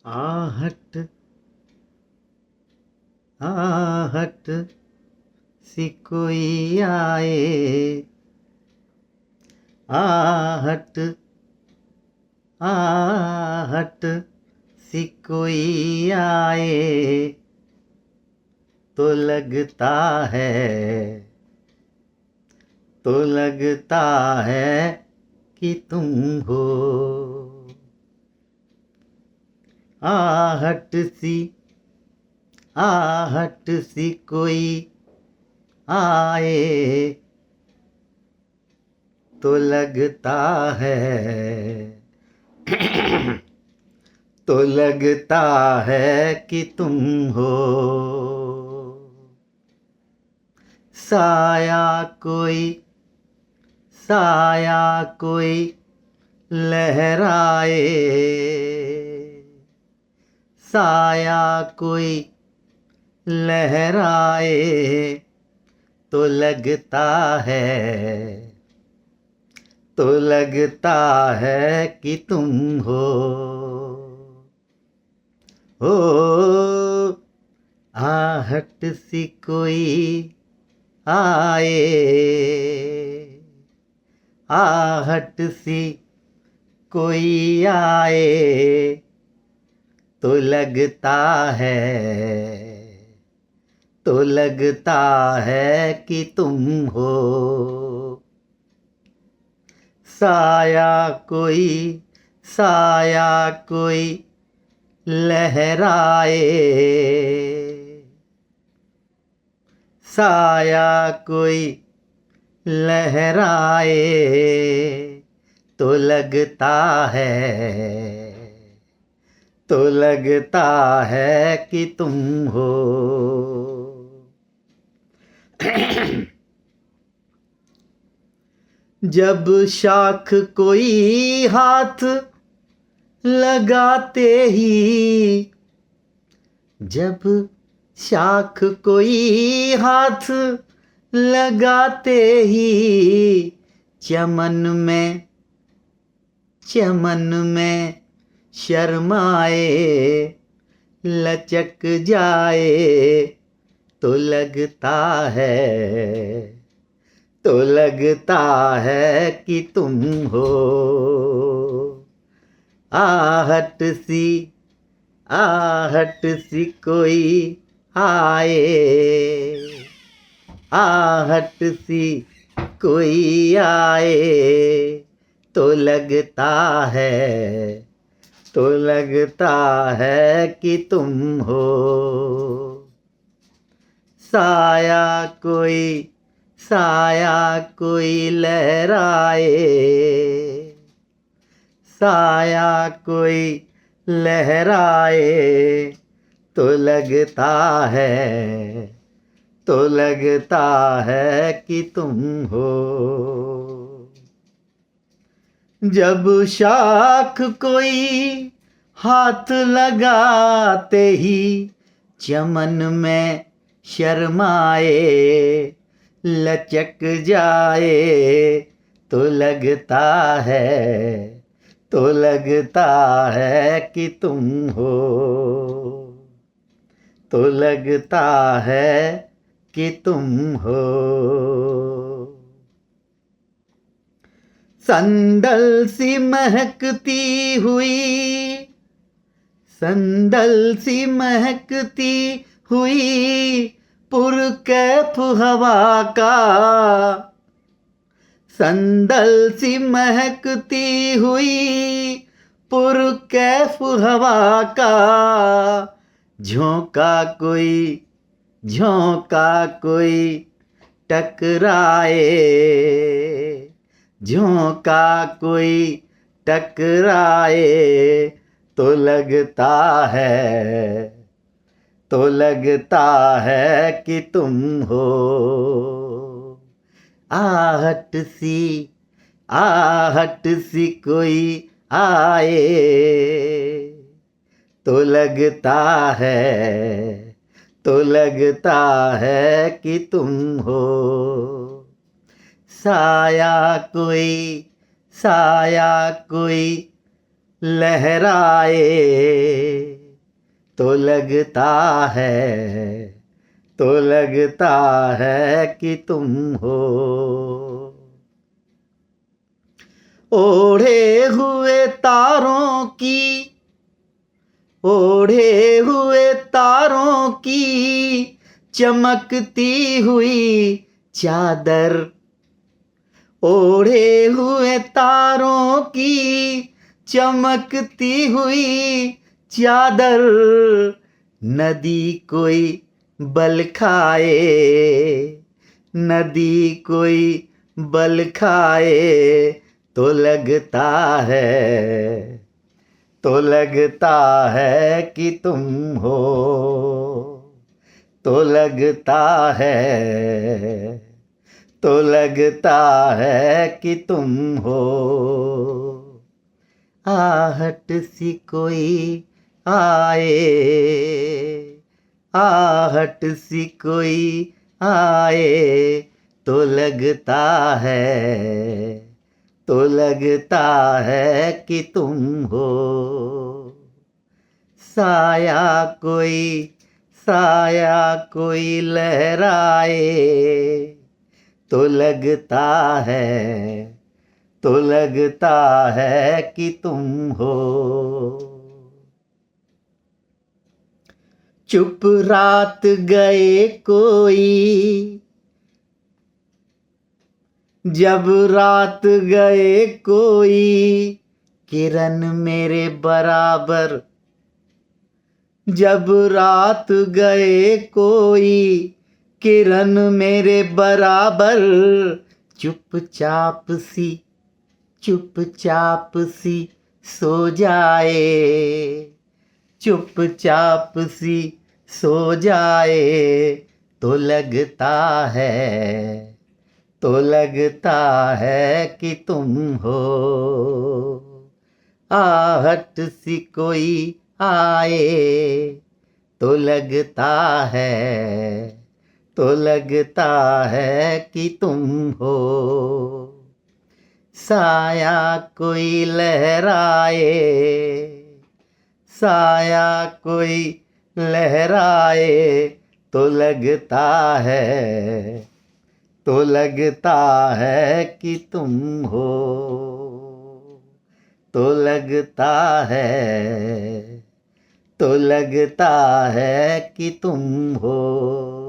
आहट आहट सी कोई आए, आहट आहट सी कोई आए, तो लगता है कि तुम हो। आहट सी कोई आए, तो लगता है कि तुम हो। साया कोई लहराए, साया कोई लहराए, तो लगता है कि तुम हो। ओ आहट सी कोई आए, आहट सी कोई आए, तो लगता है कि तुम हो। साया कोई लहराए, साया कोई लहराए, तो लगता है कि तुम हो। जब शाख कोई हाथ लगाते ही, जब शाख कोई हाथ लगाते ही, चमन में शर्माए, लचक जाए, तो लगता है कि तुम हो। आहट सी कोई आए, आहट सी कोई आए, तो लगता है कि तुम हो। साया कोई लहराए, साया कोई लहराए, तो लगता है कि तुम हो। जब शाख कोई हाथ लगाते ही, चमन में शर्माए, लचक जाए, तो लगता है कि तुम हो। तो लगता है कि तुम हो। संदल सी महकती हुई पुरकैफ हवा का, संदल सी महकती हुई पुरकैफ हवा का, झोंका कोई टकराए, झोंका कोई टकराए, तो लगता है कि तुम हो। आहट सी कोई आए, तो लगता है कि तुम हो। साया कोई लहराए, तो लगता है, तो लगता है कि तुम हो। ओढ़े हुए तारों की, ओढ़े हुए तारों की चमकती हुई चादर, ओढ़े हुए तारों की चमकती हुई चादर, नदी कोई बल खाए, नदी कोई बल खाए, तो लगता है, तो लगता है कि तुम हो, तो लगता है, तो लगता है कि तुम हो। आहट सी कोई आए, आहट सी कोई आए, तो लगता है, तो लगता है कि तुम हो। साया कोई, साया कोई लहराए, तो लगता है, तो लगता है कि तुम हो। चुप रात गए कोई, जब रात गए कोई, किरण मेरे बराबर, जब रात गए कोई, किरण मेरे बराबर, चुपचाप सी, चुपचाप सी सो जाए, चुपचाप सी सो जाए, तो लगता है, तो लगता है कि तुम हो। आहट सी कोई आए, तो लगता है, तो लगता है कि तुम हो। साया कोई लहराए, साया कोई लहराए, तो लगता है, तो लगता है कि तुम हो, तो लगता है, तो लगता है कि तुम हो।